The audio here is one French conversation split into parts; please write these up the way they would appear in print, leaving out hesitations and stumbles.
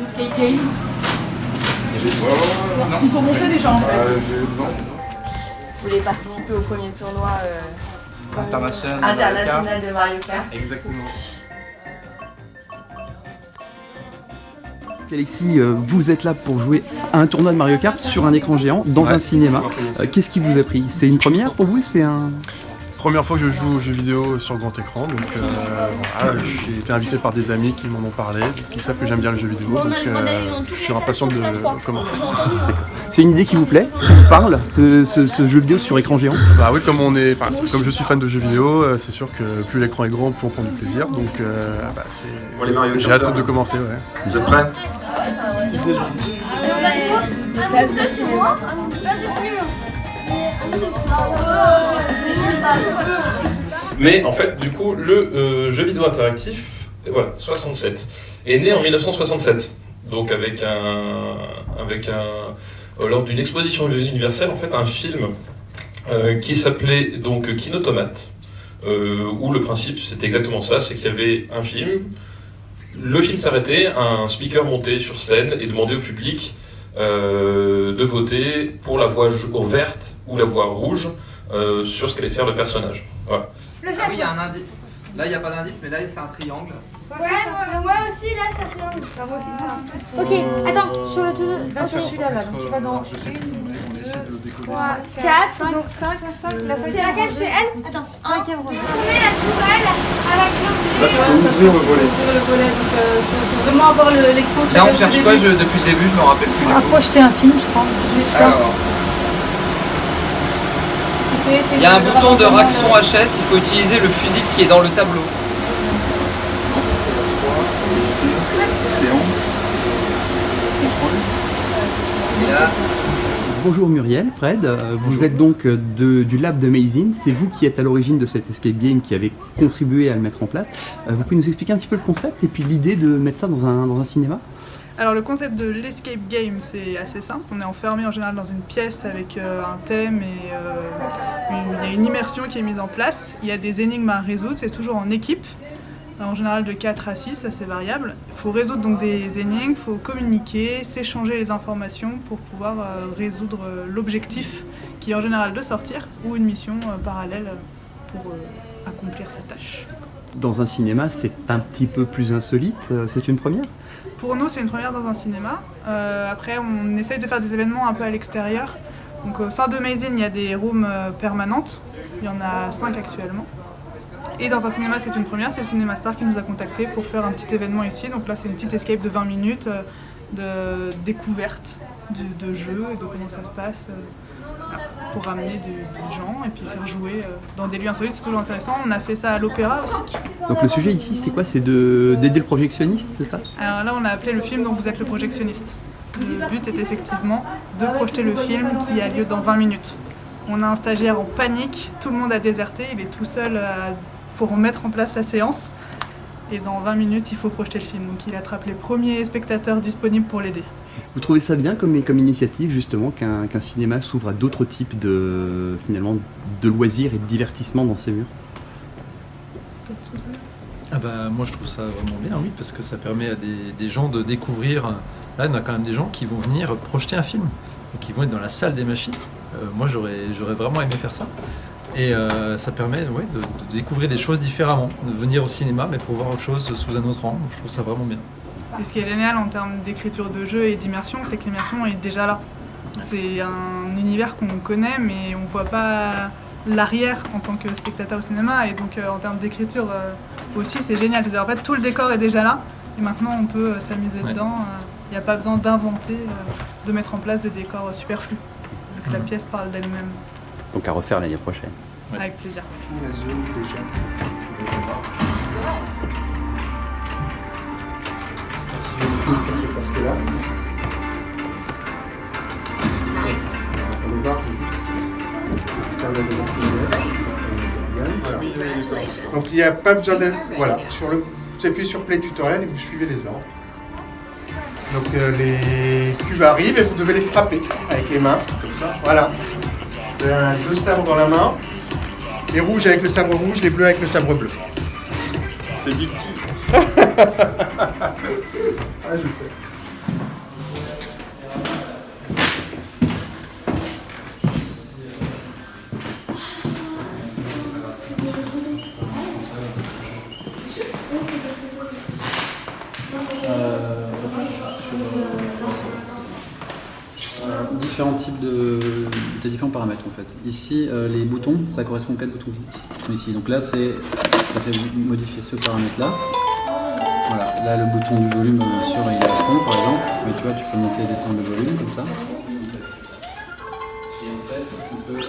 Escape Game. Ils sont montés déjà en fait. Vous voulez participer au premier tournoi international de Mario Kart. Exactement. Alexis, vous êtes là pour jouer à un tournoi de Mario Kart sur un écran géant dans un cinéma. Qu'est-ce qui vous a pris? C'est une première pour vous? C'est un... Première fois que je joue aux jeux vidéo sur grand écran, donc voilà, j'ai été invité par des amis qui m'en ont parlé, qui savent que j'aime bien les jeux vidéo, donc je suis impatient de commencer. C'est une idée qui vous plaît, qui vous parle, ce jeu vidéo sur écran géant? Bah oui, comme je suis fan de jeux vidéo, c'est sûr que plus l'écran est grand, plus on prend du plaisir, donc j'ai hâte de commencer. Ouais. Vous êtes prêts? Place de cinéma. Mais en fait, du coup, le jeu vidéo interactif, voilà, 67, est né en 1967. Donc lors d'une exposition universelle, en fait, un film qui s'appelait donc Kinotomate, où le principe c'était exactement ça, c'est qu'il y avait un film, le film s'arrêtait, un speaker montait sur scène et demandait au public de voter pour la voix verte ou la voix rouge sur ce qu'allait faire le personnage. Voilà. Ah oui, il y a un indice. Là, il n'y a pas d'indice, mais là, c'est un triangle. Ouais, moi aussi, là, c'est un triangle. Moi aussi, c'est un triangle. Ok, attends, sur le tout. Là, sur celui-là, là, donc tu vas dans. Je sais plus, on essaie de décoller 3, ça. 4, 5, la c'est laquelle? C'est elle? Attends, 5e rangée. on met la tourelle à la clé. Là, je peux ouvrir le volet. Le volet, donc faut vraiment avoir l'écran. Là, on cherche quoi depuis le début, je me rappelle plus. On a projeté un film, je crois. Juste ça. Alors, il y a un bouton de Raxon HS, il faut utiliser le fusible qui est dans le tableau. Et là, Bonjour Muriel, Fred, vous êtes donc du lab de Mazin, c'est vous qui êtes à l'origine de cet escape game qui avez contribué à le mettre en place. Vous pouvez nous expliquer un petit peu le concept et puis l'idée de mettre ça dans un cinéma? Alors le concept de l'escape game, c'est assez simple. On est enfermé en général dans une pièce avec un thème et il y a une immersion qui est mise en place. Il y a des énigmes à résoudre, c'est toujours en équipe, en général de 4 à 6, ça c'est variable. Il faut résoudre donc des énigmes, il faut communiquer, s'échanger les informations pour pouvoir résoudre l'objectif qui est en général de sortir ou une mission parallèle pour accomplir sa tâche. Dans un cinéma, c'est un petit peu plus insolite, c'est une première? Pour nous, c'est une première dans un cinéma. Après, on essaye de faire des événements un peu à l'extérieur. Donc, au sein de Mazin, il y a des rooms permanentes. Il y en a 5 actuellement. Et dans un cinéma, c'est une première. C'est le Cinéma Star qui nous a contactés pour faire un petit événement ici. Donc là, c'est une petite escape de 20 minutes de découverte de jeu et de comment ça se passe. Pour ramener des gens et puis faire jouer dans des lieux insolites, c'est toujours intéressant. On a fait ça à l'opéra aussi. Donc le sujet ici, c'est quoi? C'est d'aider le projectionniste, c'est ça? Alors là, on a appelé le film Donc vous êtes le projectionniste. Le but est effectivement de projeter le film qui a lieu dans 20 minutes. On a un stagiaire en panique, tout le monde a déserté, il est tout seul pour mettre en place la séance. Et dans 20 minutes, il faut projeter le film. Donc il attrape les premiers spectateurs disponibles pour l'aider. Vous trouvez ça bien comme initiative justement qu'un cinéma s'ouvre à d'autres types de loisirs et de divertissements dans ses murs? Moi je trouve ça vraiment bien, oui, parce que ça permet à des gens de découvrir. Là, on a quand même des gens qui vont venir projeter un film, et qui vont être dans la salle des machines. Moi j'aurais vraiment aimé faire ça. Et ça permet de découvrir des choses différemment, de venir au cinéma mais pour voir autre chose sous un autre angle. Je trouve ça vraiment bien. Et ce qui est génial en termes d'écriture de jeu et d'immersion, c'est que l'immersion est déjà là. C'est un univers qu'on connaît, mais on ne voit pas l'arrière en tant que spectateur au cinéma. Et donc en termes d'écriture aussi, c'est génial. En fait, tout le décor est déjà là. Et maintenant, on peut s'amuser dedans. Il n'y a pas besoin d'inventer, de mettre en place des décors superflus. Donc la pièce parle d'elle-même. Donc à refaire l'année prochaine. Ouais. Avec plaisir. Donc il n'y a pas besoin d'être... Voilà, vous appuyez sur Play Tutoriel et vous suivez les ordres. Donc les cubes arrivent et vous devez les frapper avec les mains. Comme ça. Voilà. Vous avez 2 sabres dans la main. Les rouges avec le sabre rouge, les bleus avec le sabre bleu. C'est vite. Ah, je sais. Différents types t'as différents paramètres en fait. Ici, les boutons, ça correspond à 4 boutons qui sont ici. Donc là, ça fait modifier ce paramètre-là. Voilà, là le bouton du volume, bien sûr, il est à fond par exemple, mais tu vois, tu peux monter et descendre le volume comme ça. Et en fait, on peut...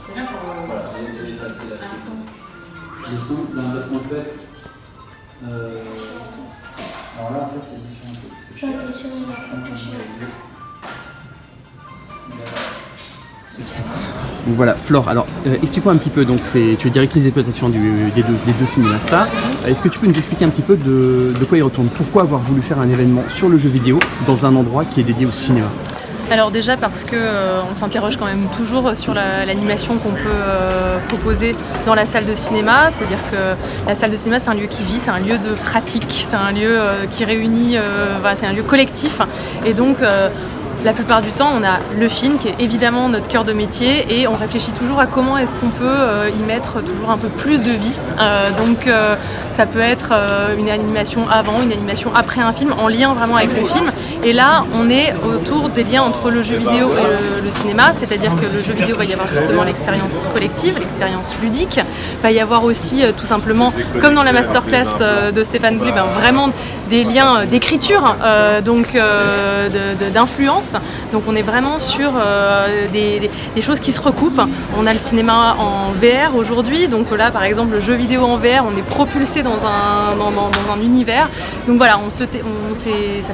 Voilà, j'ai effacé le son, parce qu'en fait... Alors là, en fait, il y a différents trucs. Donc voilà, Flore, alors explique-moi un petit peu, donc tu es directrice d'exploitation des deux cinémas Star. Est-ce que tu peux nous expliquer un petit peu de quoi il retourne? Pourquoi avoir voulu faire un événement sur le jeu vidéo dans un endroit qui est dédié au cinéma? Alors déjà parce que on s'interroge quand même toujours sur l'animation qu'on peut proposer dans la salle de cinéma, c'est-à-dire que la salle de cinéma c'est un lieu qui vit, c'est un lieu de pratique, c'est un lieu qui réunit, voilà, c'est un lieu collectif et donc la plupart du temps, on a le film qui est évidemment notre cœur de métier et on réfléchit toujours à comment est-ce qu'on peut y mettre toujours un peu plus de vie. Donc ça peut être une animation avant, une animation après un film, en lien vraiment avec le film. Et là, on est autour des liens entre le jeu vidéo et le cinéma, c'est-à-dire que le jeu vidéo va y avoir justement l'expérience collective, l'expérience ludique. Il va y avoir aussi tout simplement, comme dans la masterclass de Stéphane Boulet, vraiment des liens d'écriture, donc d'influence. Donc on est vraiment sur des choses qui se recoupent. On a le cinéma en VR aujourd'hui, donc là par exemple le jeu vidéo en VR, on est propulsé dans un univers. Donc voilà, ça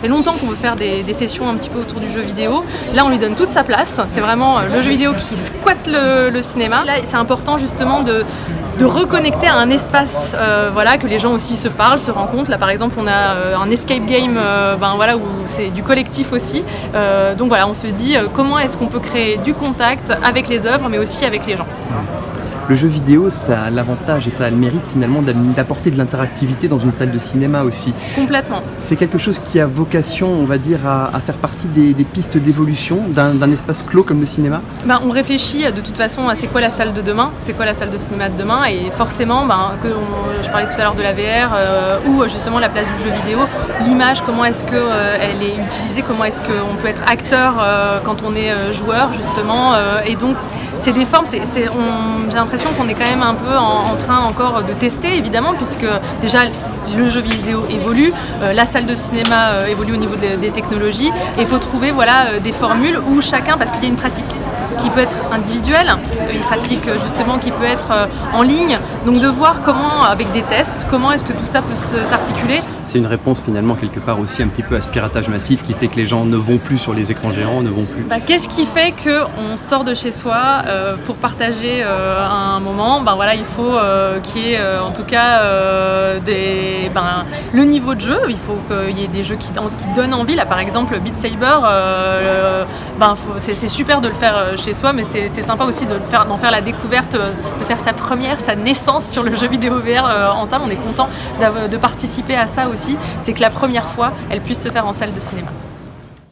fait longtemps qu'on veut faire des sessions un petit peu autour du jeu vidéo. Là on lui donne toute sa place, c'est vraiment le jeu vidéo qui squatte le cinéma. Là c'est important justement de reconnecter à un espace, voilà, que les gens aussi se parlent, se rencontrent. Là par exemple on a un escape game voilà, où c'est du collectif aussi. Donc voilà, on se dit comment est-ce qu'on peut créer du contact avec les œuvres mais aussi avec les gens. Le jeu vidéo, ça a l'avantage et ça a le mérite finalement d'apporter de l'interactivité dans une salle de cinéma aussi. Complètement. C'est quelque chose qui a vocation, on va dire, à faire partie des pistes d'évolution d'un espace clos comme le cinéma. On réfléchit de toute façon à c'est quoi la salle de demain, c'est quoi la salle de cinéma de demain et forcément, je parlais tout à l'heure de la VR ou justement la place du jeu vidéo, l'image, comment est-ce qu'elle est utilisée, comment est-ce qu'on peut être acteur quand on est joueur justement et donc c'est des formes, j'ai l'impression qu'on est quand même un peu en train encore de tester évidemment puisque déjà le jeu vidéo évolue, la salle de cinéma évolue au niveau des technologies et il faut trouver voilà, des formules où chacun, parce qu'il y a une pratique qui peut être individuelle, une pratique justement qui peut être en ligne, donc de voir comment avec des tests, comment est-ce que tout ça peut s'articuler. C'est une réponse finalement quelque part aussi un petit peu à ce piratage massif qui fait que les gens ne vont plus sur les écrans géants, ne vont plus. Qu'est-ce qui fait qu'on sort de chez soi pour partager un moment, voilà, il faut qu'il y ait en tout cas le niveau de jeu, il faut qu'il y ait des jeux qui donnent envie. Là par exemple Beat Saber, c'est super de le faire chez soi, mais c'est sympa aussi d'en faire la découverte, de faire sa naissance sur le jeu vidéo VR en salle. On est content de participer à ça aussi, c'est que la première fois elle puisse se faire en salle de cinéma.